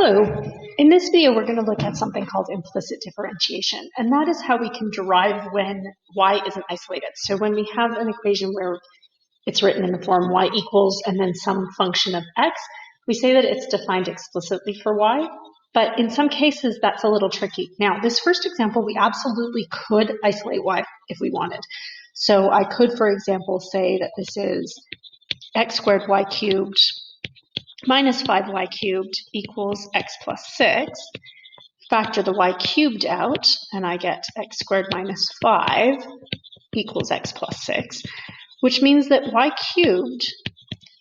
Hello. In this video, we're going to look at something called implicit differentiation, and that is how we can derive when y isn't isolated. So when we have an equation where it's written in the form y equals and then some function of x, we say that it's defined explicitly for y, but in some cases that's a little tricky. Now, this first example, we absolutely could isolate y if we wanted. So I could, for example, say that this is x squared y cubed minus 5y cubed equals x plus 6. Factor the y cubed out, and I get x squared minus 5 equals x plus 6, which means that y cubed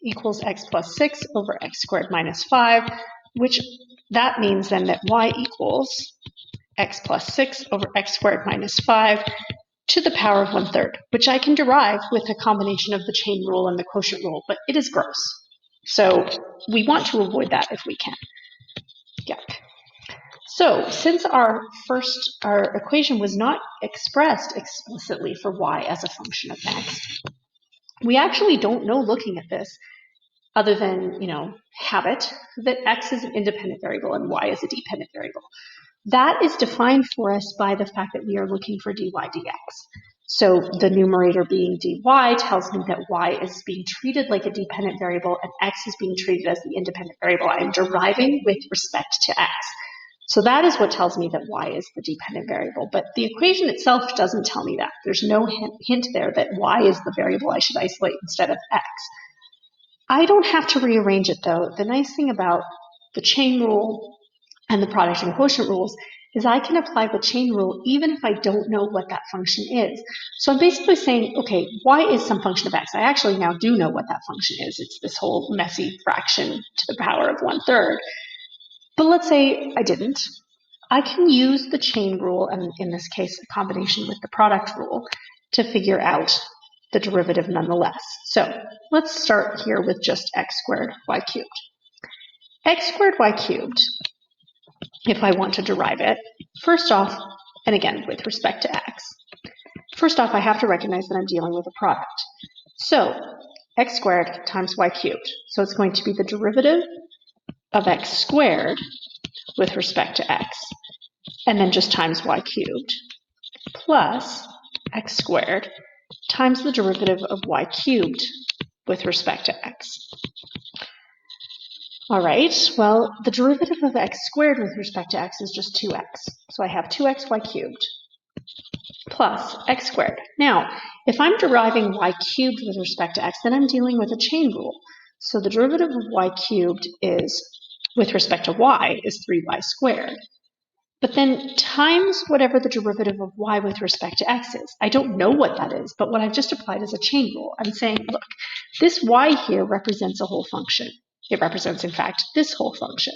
equals x plus 6 over x squared minus 5, which that means then that y equals x plus 6 over x squared minus 5 to the power of 1/3, which I can derive with a combination of the chain rule and the quotient rule, but it is gross. So we want to avoid that if we can. Yuck. So since our equation was not expressed explicitly for y as a function of x, we actually don't know, looking at this, other than, habit, that x is an independent variable and y is a dependent variable. That is defined for us by the fact that we are looking for dy dx. So the numerator being dy tells me that y is being treated like a dependent variable and x is being treated as the independent variable. I am deriving with respect to x. So that is what tells me that y is the dependent variable. But the equation itself doesn't tell me that. There's no hint there that y is the variable I should isolate instead of x. I don't have to rearrange it, though. The nice thing about the chain rule and the product and quotient rules is I can apply the chain rule even if I don't know what that function is. So I'm basically saying, okay, y is some function of x. I actually now do know what that function is. It's this whole messy fraction to the power of 1/3. But let's say I didn't. I can use the chain rule, and in this case, a combination with the product rule, to figure out the derivative nonetheless. So let's start here with just x squared y cubed. X squared y cubed, if I want to derive it, first off, and again, with respect to x, first off, I have to recognize that I'm dealing with a product. So x squared times y cubed. So it's going to be the derivative of x squared with respect to x, and then just times y cubed, plus x squared times the derivative of y cubed with respect to x. All right, well, the derivative of x squared with respect to x is just 2x. So I have 2xy cubed plus x squared. Now, if I'm deriving y cubed with respect to x, then I'm dealing with a chain rule. So the derivative of y cubed is, with respect to y, is 3y squared. But then times whatever the derivative of y with respect to x is. I don't know what that is, but what I've just applied is a chain rule. I'm saying, look, this y here represents a whole function. It represents, in fact, this whole function.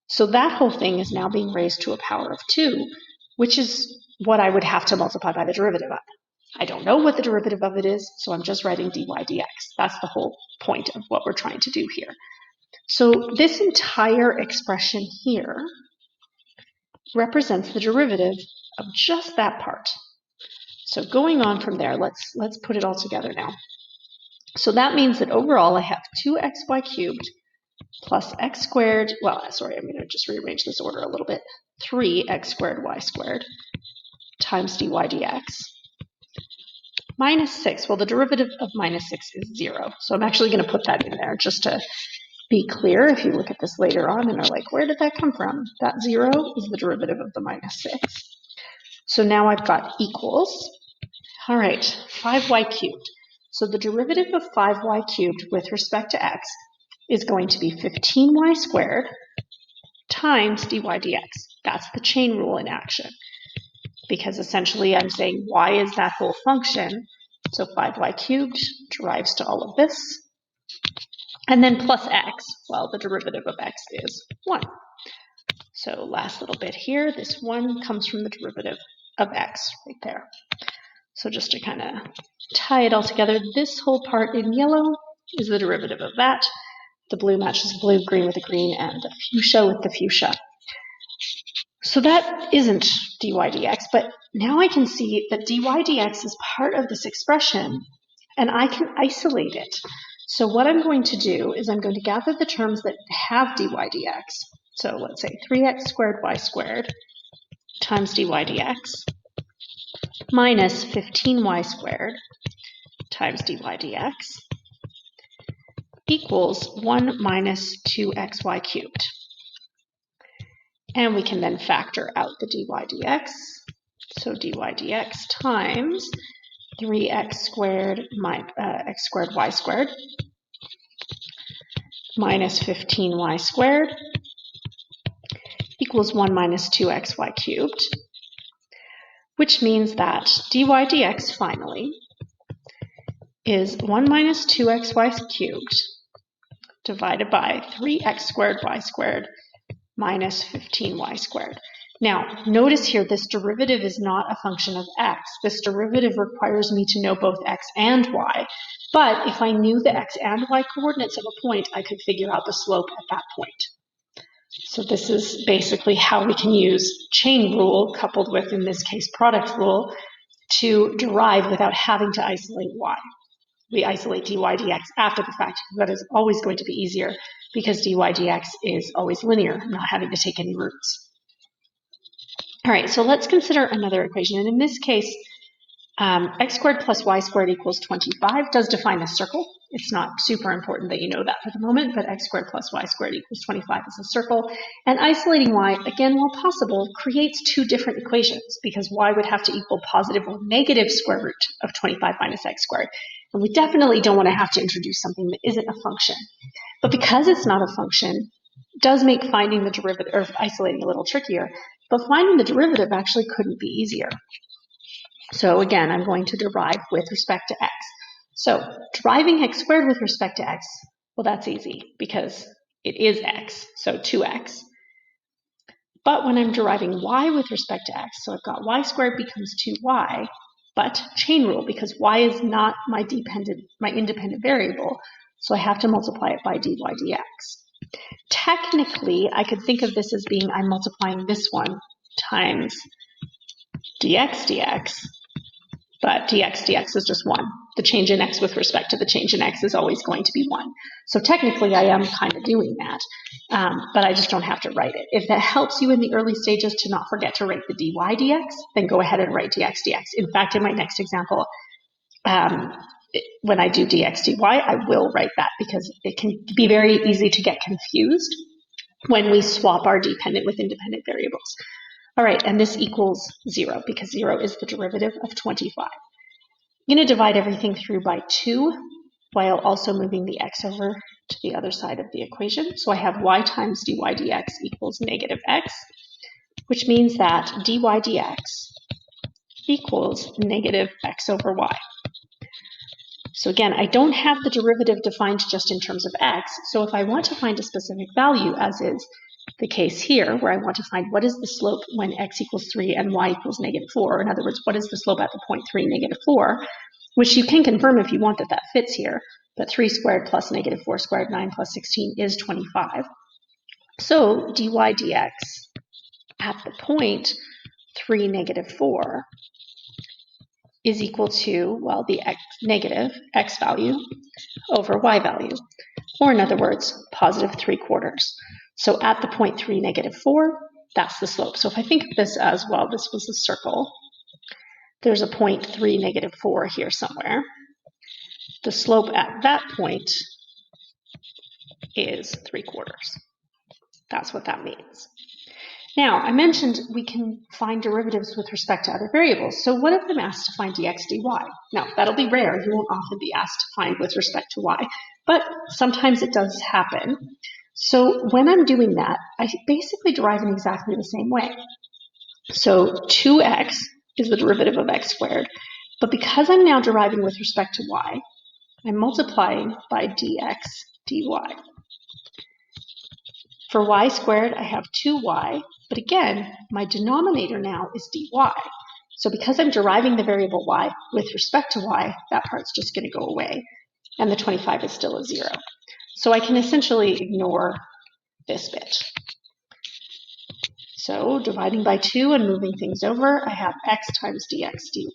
So that whole thing is now being raised to a power of 2, which is what I would have to multiply by the derivative of. I don't know what the derivative of it is, so I'm just writing dy dx. That's the whole point of what we're trying to do here. So this entire expression here represents the derivative of just that part. So going on from there, let's put it all together now. So that means that overall I have 2xy cubed plus x squared, well, sorry, I'm going to just rearrange this order a little bit, 3x squared y squared times dy dx minus 6. Well, the derivative of minus 6 is 0. So I'm actually going to put that in there just to be clear. If you look at this later on and are like, where did that come from? That 0 is the derivative of the minus 6. So now I've got equals, all right, 5y cubed. So the derivative of 5y cubed with respect to x is going to be 15y squared times dy dx. That's the chain rule in action, because essentially I'm saying y is that whole function. So 5y cubed derives to all of this. And then plus x, well, the derivative of x is 1. So last little bit here, this 1 comes from the derivative of x right there. So just to kind of tie it all together, this whole part in yellow is the derivative of that. The blue matches the blue, green with the green, and the fuchsia with the fuchsia. So that isn't dy dx, but now I can see that dy dx is part of this expression, and I can isolate it. So what I'm going to do is I'm going to gather the terms that have dy dx, So let's say 3x squared y squared times dy dx minus 15y squared times dy dx equals 1 minus 2xy cubed. And we can then factor out the dy dx. So dy dx times 3x squared x squared y squared minus 15y squared equals 1 minus 2xy cubed, which means that dy dx finally is 1 minus 2xy cubed divided by 3x squared y squared minus 15y squared. Now, notice here this derivative is not a function of x. This derivative requires me to know both x and y. But if I knew the x and y coordinates of a point, I could figure out the slope at that point. So this is basically how we can use chain rule coupled with, in this case, product rule to derive without having to isolate y. We isolate dy dx after the fact, because that is always going to be easier because dy dx is always linear. I'm not having to take any roots. All right, so let's consider another equation. And in this case, x squared plus y squared equals 25 does define a circle. It's not super important that you know that for the moment, but x squared plus y squared equals 25 is a circle. And isolating y, again, while possible, creates two different equations because y would have to equal positive or negative square root of 25 minus x squared. And we definitely don't want to have to introduce something that isn't a function. But because it's not a function, it does make finding the derivative, or isolating a little trickier, but finding the derivative actually couldn't be easier. So again, I'm going to derive with respect to x. So deriving x squared with respect to x, well, that's easy because it is x, so 2x. But when I'm deriving y with respect to x, so I've got y squared becomes 2y, but chain rule, because y is not my independent variable, so I have to multiply it by dy dx. Technically, I could think of this as being I'm multiplying this one times dx dx, but dx dx is just 1. The change in x with respect to the change in x is always going to be 1. So technically, I am kind of doing that, but I just don't have to write it. If that helps you in the early stages to not forget to write the dy dx, then go ahead and write dx dx. In fact, in my next example, when I do dx dy, I will write that because it can be very easy to get confused when we swap our dependent with independent variables. All right, and this equals 0 because 0 is the derivative of 25. I'm going to divide everything through by 2 while also moving the x over to the other side of the equation. So I have y times dy dx equals negative x, which means that dy dx equals negative x over y. So again, I don't have the derivative defined just in terms of x, so if I want to find a specific value, as is the case here, where I want to find what is the slope when x equals 3 and y equals negative 4, in other words, what is the slope at the point 3, negative 4, which you can confirm if you want that fits here, but 3 squared plus negative 4 squared, 9 plus 16 is 25. So dy dx at the point 3, negative 4 is equal to, well, the negative x value over y value, or in other words, positive 3/4. So at the point 3, negative 4, that's the slope. So if I think of this as, well, this was a circle, there's a point 3, negative 4 here somewhere. The slope at that point is 3/4. That's what that means. Now, I mentioned we can find derivatives with respect to other variables. So what if I'm asked to find dx dy? Now, that'll be rare. You won't often be asked to find with respect to y, but sometimes it does happen. So when I'm doing that, I basically derive in exactly the same way. So 2x is the derivative of x squared, but because I'm now deriving with respect to y, I'm multiplying by dx dy. For y squared, I have 2y, but again, my denominator now is dy. So because I'm deriving the variable y with respect to y, that part's just going to go away, and the 25 is still a 0. So I can essentially ignore this bit. So dividing by 2 and moving things over, I have x times dx dy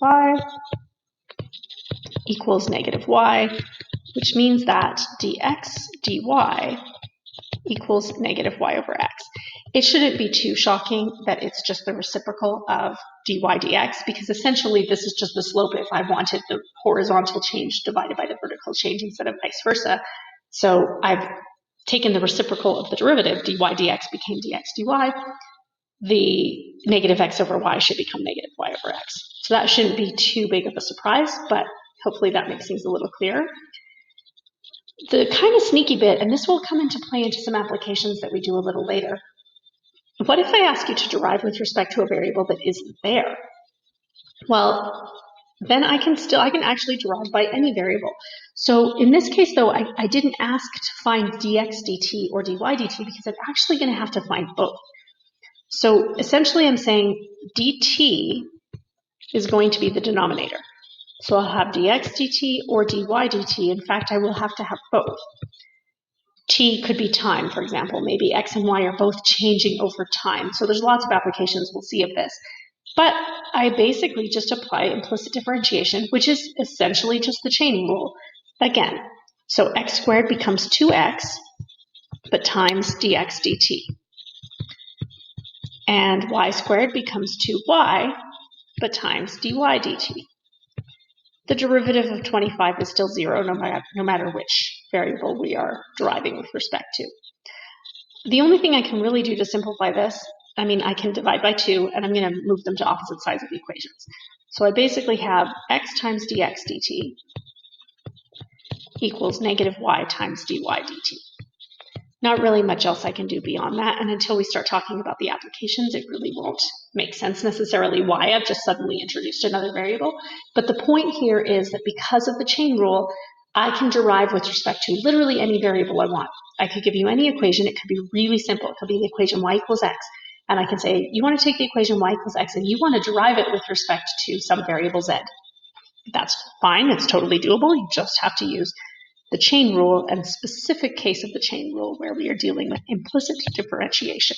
equals negative y, which means that dx dy equals negative y over x. it shouldn't be too shocking that it's just the reciprocal of dy dx, because essentially this is just the slope if I wanted the horizontal change divided by the vertical change instead of vice versa. So I've taken the reciprocal of the derivative, dy dx became dx dy. The negative x over y should become negative y over x. So that shouldn't be too big of a surprise, but hopefully that makes things a little clearer. The kind of sneaky bit, and this will come into play into some applications that we do a little later. What if I ask you to derive with respect to a variable that isn't there? Well, then I can actually derive by any variable. So in this case, though, I didn't ask to find dx dt or dy dt because I'm actually going to have to find both. So essentially I'm saying dt is going to be the denominator. So I'll have dx dt or dy dt. In fact, I will have to have both. T could be time, for example. Maybe x and y are both changing over time. So there's lots of applications we'll see of this. But I basically just apply implicit differentiation, which is essentially just the chaining rule again. So x squared becomes 2x, but times dx dt. And y squared becomes 2y, but times dy dt. The derivative of 25 is still 0 no matter which variable we are deriving with respect to. The only thing I can really do to simplify this, I can divide by 2, and I'm going to move them to opposite sides of the equations. So I basically have x times dx dt equals negative y times dy dt. Not really much else I can do beyond that, and until we start talking about the applications, it really won't make sense necessarily why I've just suddenly introduced another variable. But the point here is that because of the chain rule, I can derive with respect to literally any variable I want. I could give you any equation. It could be really simple. It could be the equation y equals x. And I can say, you want to take the equation y equals x and you want to derive it with respect to some variable z. That's fine. It's totally doable. You just have to use the chain rule and specific case of the chain rule where we are dealing with implicit differentiation.